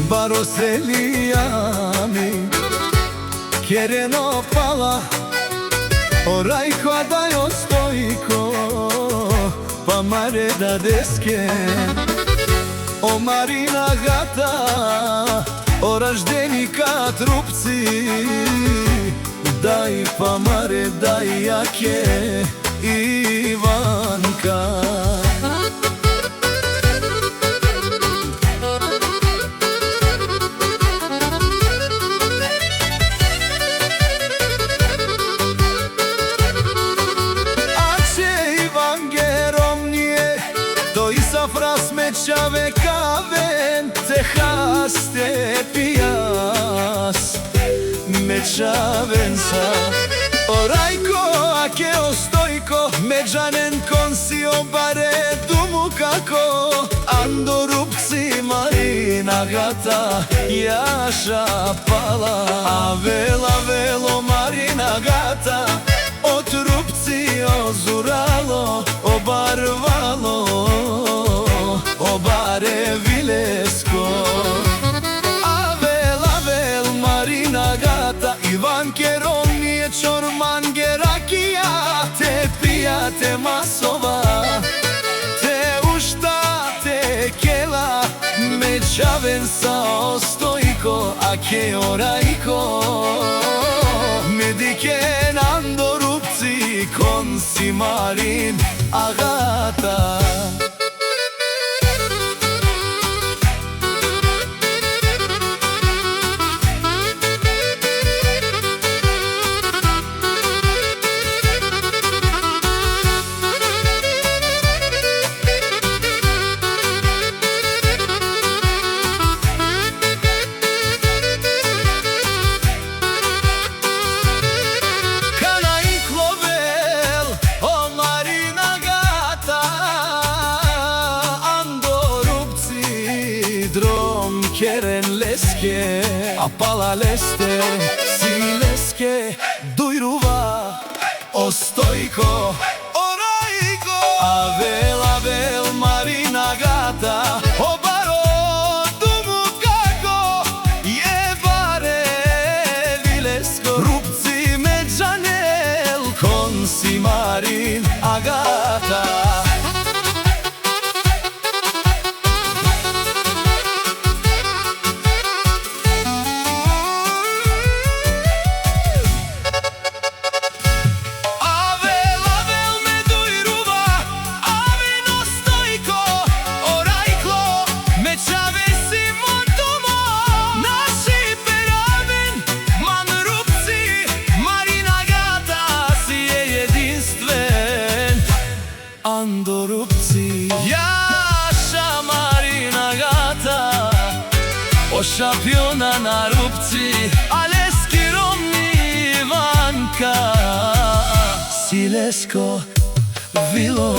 Baroseliami Kereno pala Orajko da jo stojko Pa mare da deske O Marina gata O raždenika trupci Daj pa mare daj jake Ivanka Fras me qave kaven Te haste pijas Me qaven sa Orajko, ake ostojko Me džanen konsi obare Dumu kako Ando rupci Marina gata Jaša pala Avel, avelo Marina gata Od rupci ozuralo Obarvalo Obare vilesko Avel, avel Marina gata Ivan Keron nije čorman gerakija Te pija te masova Te ušta te kela Me čaven sa ostojko Ake orajko Mediken ando rupci Konsi Marin agata Keren leske, apala leste Si leske, dujruva Ostojko, orajko Avel, avel, Marina gata Obaro, dumu kako Jebare, vilesko Rupci me džanel Konsi Marin agata Ando rupci Jaša Marina gata O šampiona na rupci Aleski Romni Ivanka Silesko Vilo